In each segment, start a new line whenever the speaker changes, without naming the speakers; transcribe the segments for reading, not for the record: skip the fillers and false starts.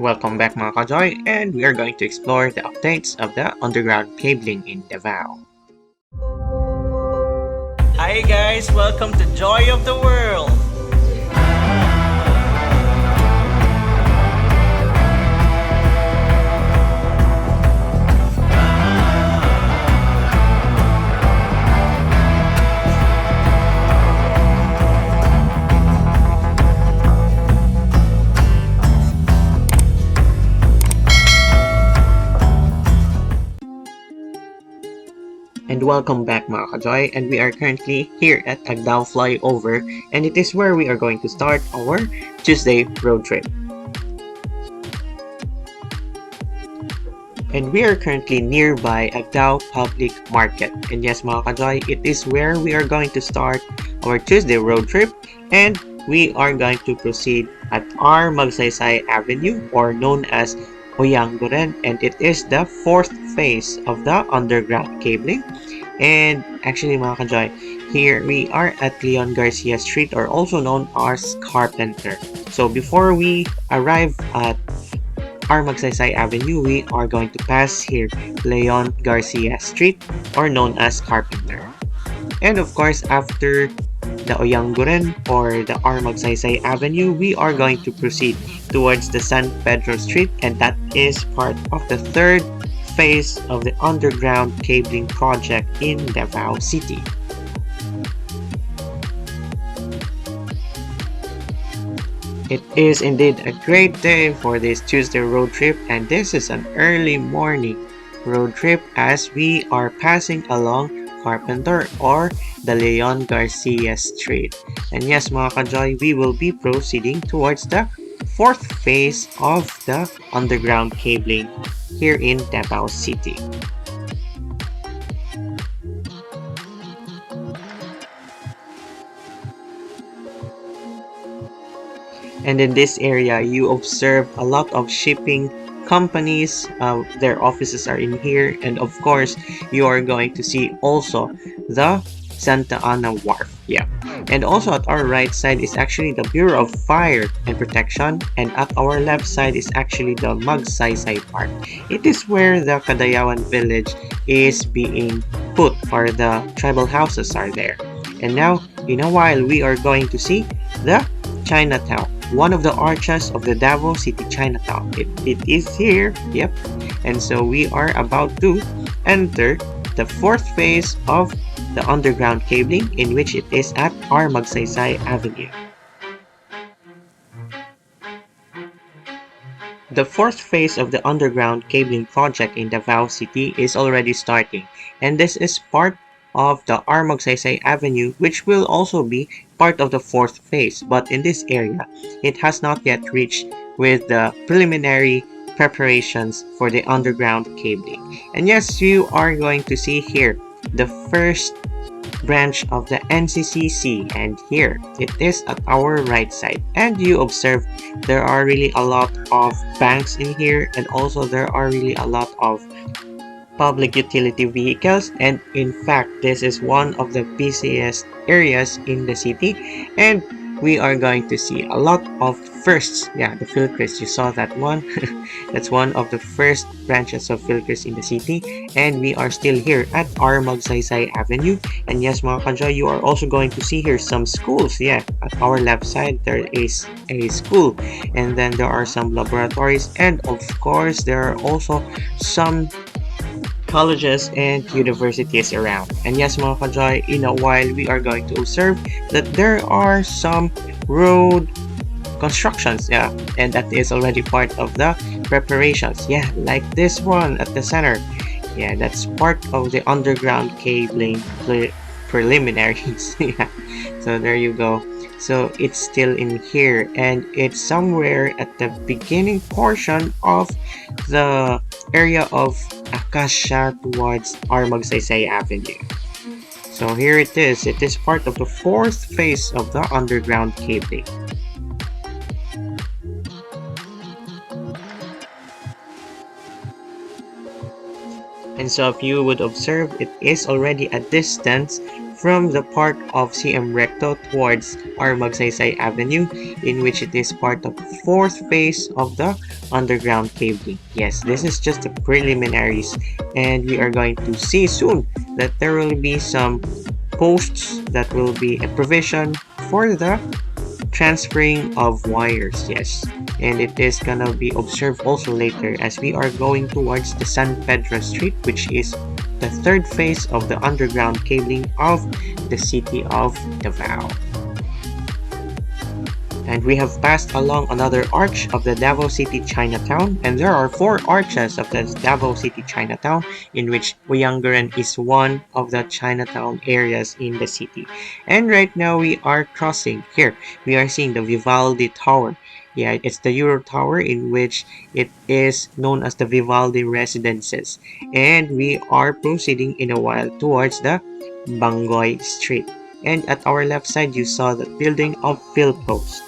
Welcome back mga ka-Joy, and we are going to explore the updates of the underground cabling in Davao.
Hi guys, welcome to Joy of the World.
And welcome back mga ka-Joy, and we are currently here at Davao Flyover, and it is where we are going to start our Tuesday road trip. And we are currently nearby Davao Public Market. And yes mga ka-Joy, it is where we are going to start our Tuesday road trip, and we are going to proceed at our Magsaysay Avenue, or known as Uyanguren, and it is the fourth phase of the underground cabling. And actually mga ka-Joy, here we are at Leon Garcia Street, or also known as Carpenter. So before we arrive at our Magsaysay Avenue, we are going to pass here Leon Garcia Street, or known as Carpenter. And of course, after the Uyanguren or the Magsaysay Avenue, we are going to proceed towards the San Pedro Street, and that is part of the third phase of the underground cabling project in Davao City. It is indeed a great day for this Tuesday road trip, and this is an early morning road trip as we are passing along Carpenter or the Leon Garcia Street. And yes mga ka-Joy, we will be proceeding towards the fourth phase of the underground cabling here in Davao City. And in this area, you observe a lot of shipping companies. Their offices are in here, and of course you are going to see also the Santa Ana Wharf. Yeah, and also at our right side is actually the Bureau of Fire and Protection, and at our left side is actually the Magsaysay Park. It is where the Kadayawan village is being put, or the tribal houses are there. And now in a while we are going to see the Chinatown, one of the arches of the Davao City Chinatown. It is here, yep. And so we are about to enter the fourth phase of the underground cabling, in which it is at our Magsaysay Avenue. The fourth phase of the underground cabling project in Davao City is already starting, and this is part of the Magsaysay Avenue, which will also be part of the fourth phase. But in this area, it has not yet reached with the preliminary preparations for the underground cabling. And yes, you are going to see here the first branch of the NCCC, and here it is at our right side. And you observe there are really a lot of banks in here, and also there are really a lot of public utility vehicles, and in fact this is one of the busiest areas in the city, and we are going to see a lot of firsts. Yeah, the Philcris, you saw that one. That's one of the first branches of Philcris in the city, and we are still here at our Magsaysay Avenue. And yes mga ka-Joy, you are also going to see here some schools. Yeah, at our left side there is a school, and then there are some laboratories, and of course there are also some colleges and universities around. And yes mga ka-Joy, in a while we are going to observe that there are some road constructions, yeah, and that is already part of the preparations. Yeah, like this one at the center. Yeah, that's part of the underground cabling preliminaries. Yeah, so there you go. So it's still in here, and it's somewhere at the beginning portion of the area of Acacia towards our Magsaysay Avenue. So here it is. It is part of the fourth phase of the underground cabling. And so if you would observe, it is already a distance from the part of CM Recto towards our Magsaysay Avenue, in which it is part of the fourth phase of the underground cabling. Yes, this is just the preliminaries, and we are going to see soon that there will be some posts that will be a provision for the transferring of wires. Yes, and it is gonna be observed also later as we are going towards the San Pedro Street, which is the third phase of the underground cabling of the city of Davao. And we have passed along another arch of the Davao City Chinatown, and there are 4 arches of the Davao City Chinatown, in which Uyanguren is one of the Chinatown areas in the city. And right now we are crossing here. We are seeing the Vivaldi Tower. Yeah, it's the Euro Tower, in which it is known as the Vivaldi Residences. And we are proceeding in a while towards the Bangoy Street. And at our left side, you saw the building of Philpost.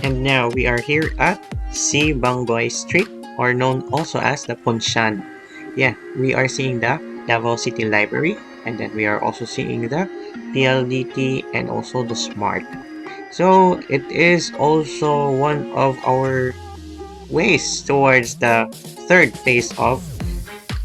And now we are here at C. Bangoy Street, or known also as the Ponciano. Yeah, we are seeing the Davao City Library, and then we are also seeing the PLDT and also the Smart. So it is also one of our ways towards the third phase of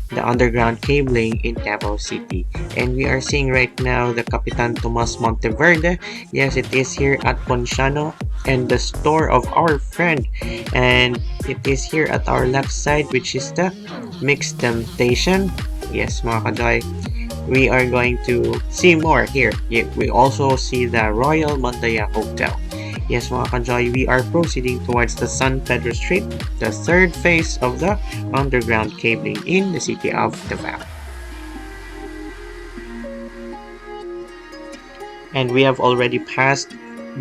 the underground cabling in Davao City. And we are seeing right now the Capitan Tomas Monteverde. Yes, it is here at Ponciano, and the store of our friend. And it is here at our left side, which is the Mixed Temptation. Yes, mga ka-joy, we are going to see more here. Yeah, we also see the Royal Mandaya Hotel. Yes, mga ka-joy, we are proceeding towards the San Pedro Street, the third phase of the underground cabling in the city of Davao. And we have already passed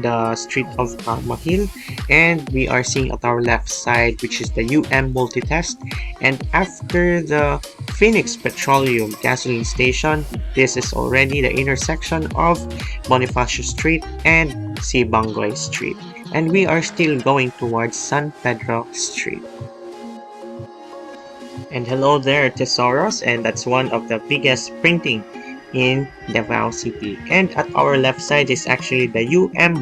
the street of Mahil, and we are seeing at our left side, which is the Multitest. And after the Phoenix Petroleum gasoline station, this is already the intersection of Bonifacio Street and Sibangoy Street, and we are still going towards San Pedro Street. And hello there, Tesoros, and that's one of the biggest printing in Davao City. And at our left side is actually the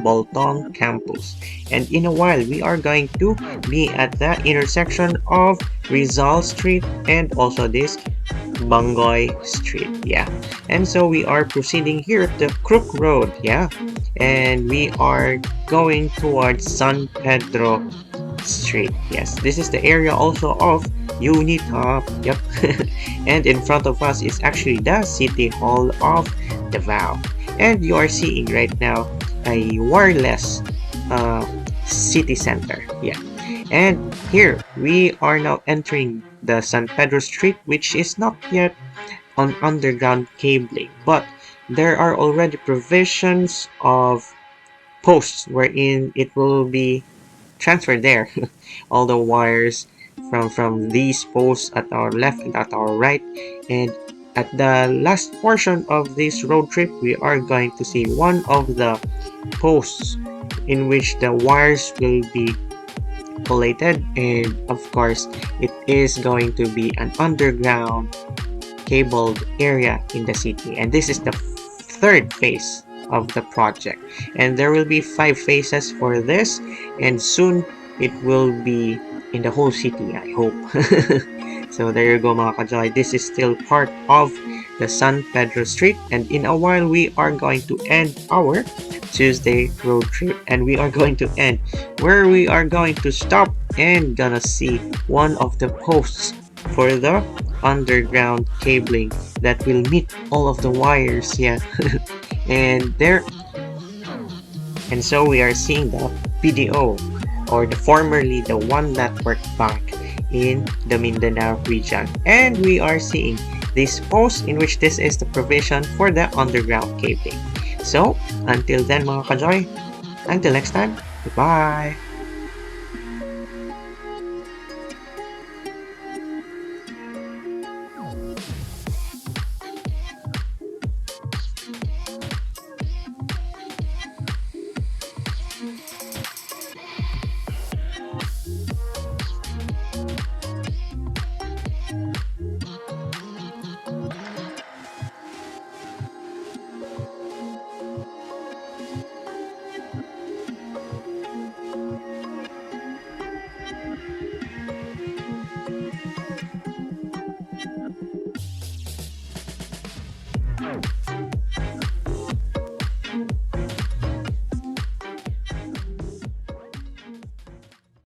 Bolton campus. And in a while, we are going to be at the intersection of Rizal Street and also this Bangoy Street. Yeah, and so we are proceeding here at the Crook Road. Yeah, and we are going towards San Pedro Street. Yes, this is the area also of Unita. Yep. And in front of us is actually the City Hall of Davao. And you are seeing right now a wireless city center. Yeah. And here we are now entering the San Pedro Street, which is not yet on underground cabling, but there are already provisions of posts wherein it will be transferred there. All the wires from these posts at our left and at our right. And at the last portion of this road trip, we are going to see one of the posts in which the wires will be collated, and of course it is going to be an underground cabled area in the city. And this is the third phase of the project, and there will be 5 phases for this, and soon it will be in the whole city, I hope. So there you go, mga ka-joy. This is still part of the San Pedro Street, and in a while we are going to end our Tuesday road trip, and we are going to end where we are going to stop and gonna see one of the posts for the underground cabling that will meet all of the wires. Yeah. And so we are seeing the PDO, or the formerly the One Network Bank in the Mindanao region, and we are seeing this post in which this is the provision for the underground cabling. So until then, mga ka-joy, until next time, goodbye.